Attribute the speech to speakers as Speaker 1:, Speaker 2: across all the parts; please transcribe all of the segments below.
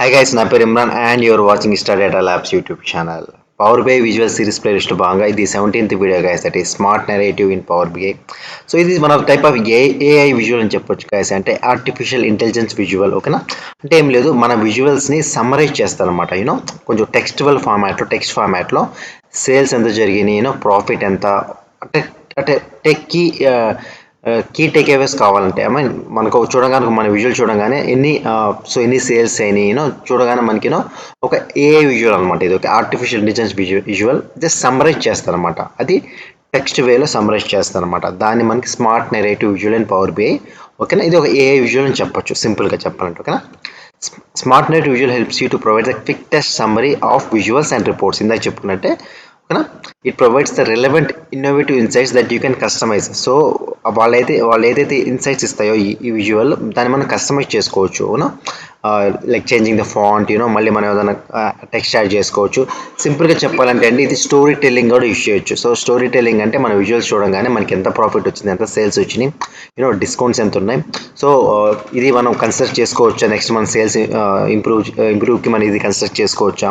Speaker 1: Hi guys, నా పేరు Imran and you're watching star data labs YouTube channel. Power BI visual series playlist భాగంగా ఇది 17th video guys, that is smart narrative in power BI. So ఇది మన type of AI visual అని చెప్పొచ్చు guys, అంటే artificial intelligence visual. ఓకేనా, అంటే ఏం లేదు, మన విజువల్స్ని సమ్మరైజ్ చేస్తారనమాట. కొంచెం టెక్స్ట్ ఫార్మాట్లో సేల్స్ ఎంత జరిగినాయి, ప్రాఫిట్ ఎంత, అంటే అంటే టెక్ కీ టేక్ అవేస్ కావాలంటే మనకు చూడగానే, మన విజువల్ చూడగానే ఎన్ని సేల్స్ అయినాయి చూడగానే మనకి ఒక ఏఐ విజువల్ అనమాట. ఇది ఒక artificial intelligence visual just summarize చేస్తారనమాట. అది టెక్స్ట్ వేలో సమ్మరైజ్ చేస్తారనమాట. దాన్ని మనకి smart narrative visual and power BI. ఓకేనా, ఇది ఒక ఏఐ విజువల్ అని చెప్పొచ్చు సింపుల్గా చెప్పాలంటే. ఓకేనా, smart narrative visual helps you to provide the quick test summary of visuals and reports. ఇందాక చెప్పుకున్నట్టే, ఓకేనా, it provides the relevant innovative insights that you can customize. So వాళ్ళు ఏదైతే ఇన్సైట్స్ ఇస్తాయో ఈ విజువల్, దాన్ని మనం కస్టమైజ్ చేసుకోవచ్చు. లైక్ చేంజింగ్ ద ఫాంట్, మళ్ళీ మనం ఏదైనా టెక్స్ట్ యాడ్ చేసుకోవచ్చు. సింపుల్గా చెప్పాలంటే అండి, ఇది స్టోరీ టెల్లింగ్ కూడా యూజ్ చేయొచ్చు. సో స్టోరీ టెల్లింగ్ అంటే మన విజువల్స్ చూడగానే మనకి ఎంత ప్రాఫిట్ వచ్చింది, ఎంత సేల్స్ వచ్చినాయి, డిస్కౌంట్స్ ఎంత ఉన్నాయి, సో ఇది మనం కన్సిడర్ చేసుకోవచ్చా, నెక్స్ట్ మన సేల్స్ ఇంప్రూవ్కి మనం ఇది కన్సిడర్ చేసుకోవచ్చా.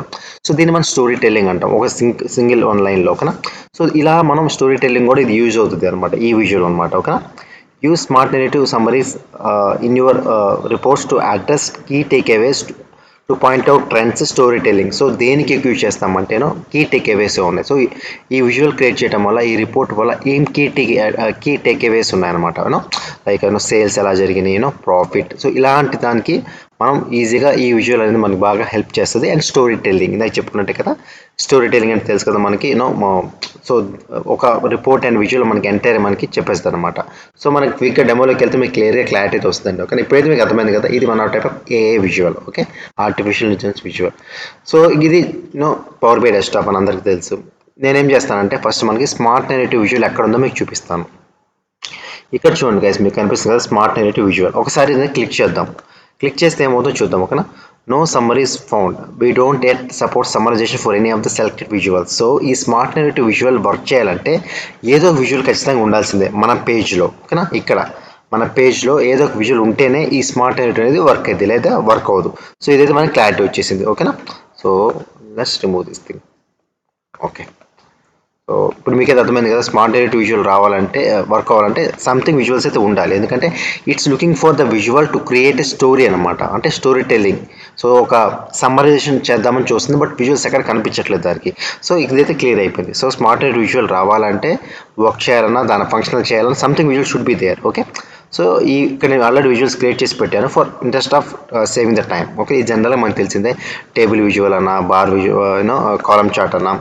Speaker 1: సో దీన్ని మనం స్టోరీ టెల్లింగ్ అంటాం, ఒక సింగిల్ ఆన్లైన్లో. ఓకేనా, సో ఇలా మనం స్టోరీ టెల్లింగ్ కూడా ఇది యూజ్ అవుతుంది అనమాట, ఈ విజువల్ అనమాట. ఓకేనా, use smart narrative summaries in your reports to address key takeaways to point out trends story telling. So దేనికి ఎక్కువ యూజ్ చేస్తామంటేనో కీ టేక్అవేస్ ఉన్నాయి. సో ఈ విజువల్ క్రియేట్ చేయడం వల్ల, ఈ రిపోర్ట్ వల్ల ఏం కీ టేక్అవేస్ ఉన్నాయన్నమాట. లైక్ సేల్స్ ఎలా జరిగినాయి, ప్రాఫిట్. సో ఇలాంటి దానికి మనం ఈజీగా ఈ విజువల్ అనేది మనకి బాగా హెల్ప్ చేస్తుంది. అండ్ స్టోరీ టెల్లింగ్ ఇందాక చెప్పుకున్నట్టే కదా, స్టోరీ టెల్లింగ్ అంటే తెలుసు కదా మనకి. సో ఒక రిపోర్ట్ అండ్ విజువల్ మనకి ఎంటైర్ మనకి చెప్పేస్తుంది అనమాట. సో మనకి క్విక్గా డెమోలోకి వెళ్తే మీకు క్లారిటీ అయితే వస్తుందండి. ఓకే, ఇప్పుడైతే మీకు అర్థమైంది కదా, ఇది మన టైప్ ఆఫ్ ఏఏ visual. Okay, artificial intelligence visual. So ఇది పవర్ బై డెస్క్టాప్ అని అందరికీ తెలుసు. నేనేం చేస్తానంటే, ఫస్ట్ మనకి స్మార్ట్ నెరేటివ్ విజువల్ ఎక్కడ ఉందో మీకు చూపిస్తాను. ఇక్కడ చూడండి గైస్, మీకు కనిపిస్తుంది కదా స్మార్ట్ నెరేటివ్ విజువల్. ఒకసారి క్లిక్ చేద్దాం. క్లిక్ చేస్తే ఏమవుతుందో చూద్దాం. ఓకేనా, no summaries found, we don't yet support summarization for any of the selected visuals. So ఈ స్మార్ట్ నెరేటివ్ విజువల్ వర్క్ చేయాలంటే ఏదో ఒక విజువల్ ఖచ్చితంగా ఉండాల్సిందే మన పేజ్లో. ఓకేనా, ఇక్కడ మన పేజ్లో ఏదో ఒక విజువల్ ఉంటేనే ఈ స్మార్ట్ నెరేటివ్ అనేది వర్క్ అవుతుంది, లేదా వర్క్ అవ్వదు. సో ఇదైతే మనకి క్లారిటీ వచ్చేసింది. ఓకేనా, so let's remove this thing. Okay, so ఇప్పుడు మీకైతే అర్థమైంది కదా, స్మార్ట్ నెరేటివ్ విజువల్ రావాలంటే, వర్క్ అవ్వాలంటే సంథింగ్ విజువల్స్ అయితే ఉండాలి. ఎందుకంటే it's looking for the visual to create a story అనమాట, అంటే స్టోరీ టెల్లింగ్. సో ఒక సమ్మరైజేషన్ చేద్దామని చూస్తుంది, బట్ విజువల్స్ ఎక్కడ కనిపించట్లేదు దానికి. సో ఇదైతే క్లియర్ అయిపోయింది. సో స్మార్ట్ నెరేటివ్ విజువల్ రావాలంటే, వర్క్ చేయాలన్నా, దాని ఫంక్షనల్ చేయాలన్నా something visual should be there. Okay, so ఇక్కడ నేను ఆల్రెడీ విజువల్స్ క్రియేట్ చేసి పెట్టాను for interest of saving the time. Okay, ఈ జనరల్గా మనకు తెలిసిందే, టేబుల్ విజువల్ అన్నా, బార్ విజువల్, కాలమ్ చార్ట్ అన్నా,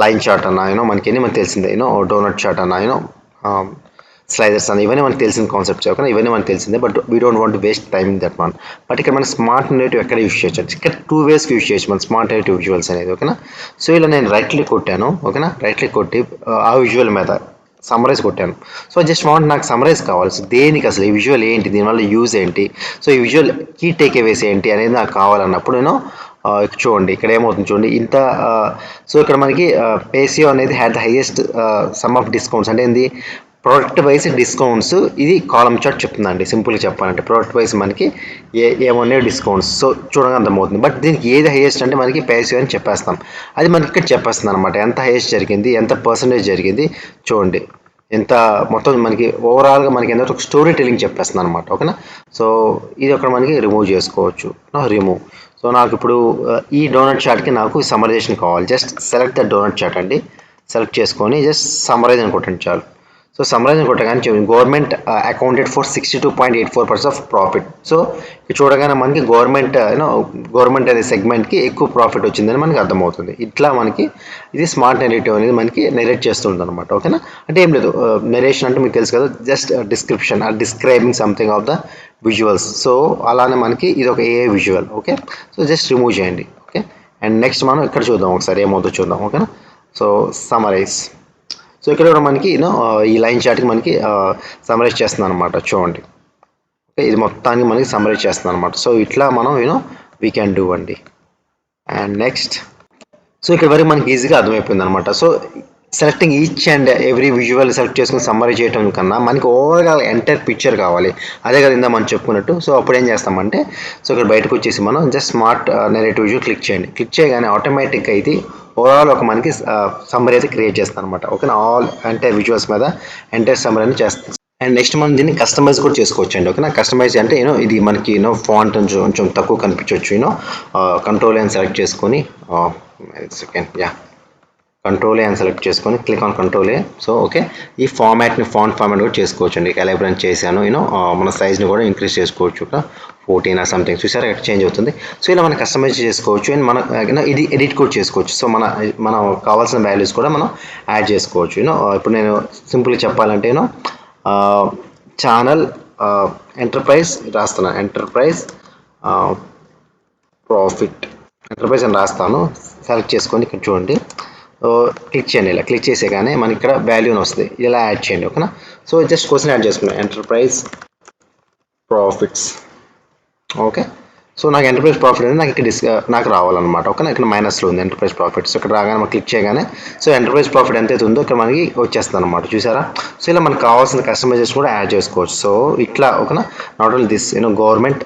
Speaker 1: లైన్ చార్ట్ అన్న, మనకి మనకు తెలిసిందే, డోనట్ చార్ట్ అన్న, స్లైడర్స్ అన్న, ఇవన్నీ మనకు తెలిసిన కాన్సెప్ట్స్. ఓకే, ఇవన్నీ మనకు తెలిసిందే, but we don't want waste time in that one. But ఇక్కడ మన స్మార్ట్ నెరేటివ్ ఎక్కడ యూస్ చేయొచ్చు, ఇక్కడ 2 ways యూస్ చేయొచ్చు మన స్మార్ట్ నెరేటివ్ విజువల్స్ అనేది. ఓకేనా, సో ఇలా నేను రైట్ క్లిక్ కొట్టాను. ఓకేనా, రైట్ క్లిక్ కొట్టి ఆ విజువల్ మీద సమ్మరైజ్ కొట్టాను. సో జస్ట్ వాంట్, నాకు సమ్మరైజ్ కావాలి. సో దేనికి అసలు ఈ విజువల్ ఏంటి, దీనివల్ల యూజ్ ఏంటి, సో ఈ విజువల్ కీ టేక్ అవేస్ ఏంటి అనేది నాకు కావాలన్నప్పుడు చూడండి ఇక్కడ ఏమవుతుంది చూడండి. సో ఇక్కడ మనకి పేసియో అనేది had the highest some of discounts, అంటే ఏంది, ప్రోడక్ట్ వైజ్ డిస్కౌంట్స్. ఇది కాలమ్ చార్ట్ చెప్తుందండి, సింపుల్గా చెప్పాలంటే ప్రోడక్ట్ వైజ్ మనకి ఏమన్నా డిస్కౌంట్స్. సో చూడగా అర్థమవుతుంది. బట్ దీనికి ఏది హైయెస్ట్ అంటే మనకి పేసియో అని చెప్పేస్తాం. అది మనకి ఇక్కడ చెప్పేస్తుంది అనమాట, ఎంత హైయెస్ట్ జరిగింది, ఎంత పర్సంటేజ్ జరిగింది. చూడండి ఎంత మొత్తం మనకి ఓవరాల్గా మనకి ఎంత ఒక స్టోరీ టెల్లింగ్ చెప్పేస్తుంది అనమాట. ఓకేనా, సో ఇది అక్కడ మనకి రిమూవ్ చేసుకోవచ్చు. రిమూవ్. సో నాకు ఇప్పుడు ఈ డోనట్ చార్ట్కి నాకు సమ్మరైజేషన్ కావాలి. Just select the donut chart అండి, సెలెక్ట్ చేసుకొని జస్ట్ సమ్మరైజ్ అని కొట్టండి చాలు. సో సమ్మరైజ్ అని కొట్టగానే government accounted for 62.84% of profit. So ఇది చూడగానే మనకి గవర్నమెంట్ అనే సెగ్మెంట్కి ఎక్కువ ప్రాఫిట్ వచ్చిందని మనకి అర్థమవుతుంది. ఇట్లా మనకి ఇది స్మార్ట్ నెరేటివ్ అనేది మనకి నెరేట్ చేస్తుంది అనమాట. ఓకేనా, అంటే ఏం లేదు, నెరేషన్ అంటే మీకు తెలుసు కదా, just description or describing something of the visuals. So అలానే మనకి ఇది ఒక AI visual. Okay, so just remove చేయండి. ఓకే, అండ్ నెక్స్ట్ మనం ఇక్కడ చూద్దాం, ఒకసారి ఏమవుతుందో చూద్దాం. ఓకేనా, సో సమ్మరైజ్. సో ఇక్కడ కూడా మనకి ఈ లైన్ చార్ట్కి మనకి సమ్మరైజ్ చేస్తుంది అనమాట. చూడండి, ఓకే, ఇది మొత్తానికి మనకి సమ్మరైజ్ చేస్తుంది అనమాట. సో ఇట్లా మనం వీ క్యాన్ డూ అండి. అండ్ నెక్స్ట్, సో ఇక్కడ వరకు మనకి ఈజీగా అర్థమైపోయింది అనమాట. So selecting each and every visual select చేసుకుని సమ్మరీ చేయడం కన్నా మనకి ఓవర్గా ఎంటైర్ పిక్చర్ కావాలి. అదే కదా ఇందా మనం చెప్పుకున్నట్టు. సో అప్పుడు ఏం చేస్తామంటే సో ఇక్కడ బయటకు వచ్చేసి మనం just smart narrative visual click చేయండి. క్లిక్ చేయగానే ఆటోమేటిక్గా ఇది ఓవరాల్ ఒక మనకి సమ్మరీ అయితే క్రియేట్ చేస్తాను అనమాట. ఓకేనా, ఆల్ ఎంటైర్ విజువల్స్ మీద ఎంటైర్ సమ్మరీ అని చేస్తాం. అండ్ నెక్స్ట్ మనం దీన్ని కస్టమైజ్ కూడా చేసుకోవచ్చు అండి. ఓకేనా, కస్టమైజ్ అంటే ఇది మనకి ఫాంట్ కొంచెం తక్కువ కనిపించవచ్చు. కంట్రోల్ అని సెలెక్ట్ చేసుకొని సెకండ్ కంట్రోల్ ఏ అని సెలెక్ట్ చేసుకొని click on control A. So okay, ఈ ఫార్మాట్ని ఫాంట్ ఫార్మాట్ కూడా చేసుకోవచ్చు అండి. ఎలాబరేట్ చేశాను. మన సైజ్ని కూడా ఇంక్రీజ్ చేసుకోవచ్చు. 14 ఆర్ సంథింగ్ చూసారా ఎక్కడ చేంజ్ అవుతుంది. సో ఇలా మనం కస్టమైజ్ చేసుకోవచ్చు. అండ్ మన ఇది ఎడిట్ కూడా చేసుకోవచ్చు. సో మనం కావాల్సిన వాల్యూస్ కూడా మనం యాడ్ చేసుకోవచ్చు. ఇప్పుడు నేను సింపుల్గా చెప్పాలంటే ఛానల్ ఎంటర్ప్రైజ్ రాస్తున్నాను. ప్రాఫిట్ ఎంటర్ప్రైజ్ అని రాస్తాను. సెలెక్ట్ చేసుకొని ఇక్కడ చూడండి, క్లిక్ చేయండి. ఇలా క్లిక్ చేసేగానే మనకి ఇక్కడ వాల్యూని వస్తుంది. ఇలా యాడ్ చేయండి. ఓకేనా, సో జస్ట్ క్వశ్చన్ యాడ్ చేసుకున్నాను, ఎంటర్ప్రైజ్ ప్రాఫిట్స్. ఓకే, సో నాకు ఎంటర్ప్రైజ్ ప్రాఫిట్ అనేది నాకు ఇక్కడ నాకు రావాలన్నమాట. ఓకేనా, ఇక్కడ మైనస్లో ఉంది ఎంటర్ప్రైజ్ ప్రాఫిట్స్. ఇక్కడ రాగానే మనం క్లిక్ చేయగానే సో ఎంటర్ప్రైజ్ ప్రాఫిట్ ఎంతైతే ఉందో ఇక్కడ మనకి వచ్చేస్తుంది అనమాట. చూసారా, సో ఇలా మనకు కావాల్సిన కస్టమైజేషన్ కూడా యాడ్ చేసుకోవచ్చు. సో ఇట్లా ఓకేనా, నాట్ ఓన్లీ దిస్ గవర్నమెంట్.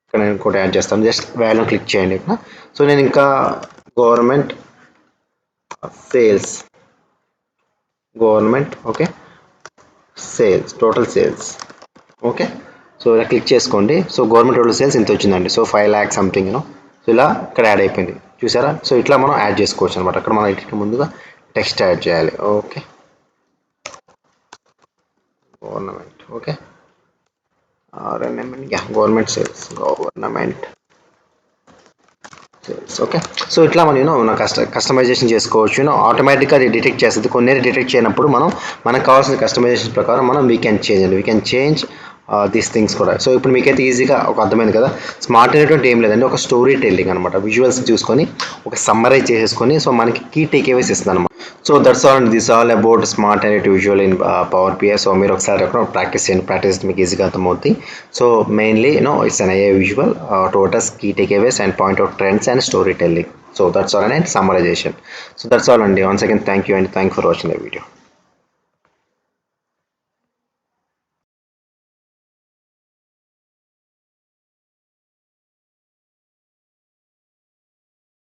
Speaker 1: ఇక్కడ నేను కూడా యాడ్ చేస్తాను. జస్ట్ వాల్యూ క్లిక్ చేయండి. ఓకేనా, సో నేను ఇంకా government sales, okay, sales, total sales. Okay, so ఇలా క్లిక్ చేసుకోండి. సో గవర్నమెంట్ టోటల్ సేల్స్ ఇంత వచ్చిందండి. So 5 lakhs something. సో ఇలా ఇక్కడ యాడ్ అయిపోయింది. చూసారా, సో ఇట్లా మనం యాడ్ చేసుకోవచ్చు అనమాట. అక్కడ మనం ఇట్లా ముందుగా టెక్స్ట్ యాడ్ చేయాలి. Okay, government. Okay, government sales, government sales. Okay, so ఇట్లా మనం మన కస్టమైజేషన్ చేసుకోవచ్చు. ఆటోమేటిక్గా అది డిటెక్ట్ చేస్తుంది. కొన్ని డిటెక్ట్ చేయనప్పుడు మనకు కావాల్సిన కస్టమైజేషన్ ప్రకారం మనం we can change these things కూడా. సో ఇప్పుడు మీకైతే ఈజీగా ఒక అర్థమైంది కదా. స్మార్ట్ అనేటువంటి ఏం లేదండి, ఒక స్టోరీ టెల్లింగ్ అనమాట. విజువల్స్ చూసుకొని ఒక సమ్మరైజ్ చేసేసుకొని సో మనకి కీ టేక్అవేస్ ఇస్తుంది అనమాట. So that's all and this all about smart narrative visual in Power BI. So మీరు ఒకసారి ప్రాక్టీస్ చేయండి. ప్రాక్టీస్ మీకు ఈజీగా అర్థమవుతుంది. So mainly it's an AI visual to us key takeaways and point out trends and storytelling. So that's all, and summarization. So that's all, and once again thank you and thank you for watching the video.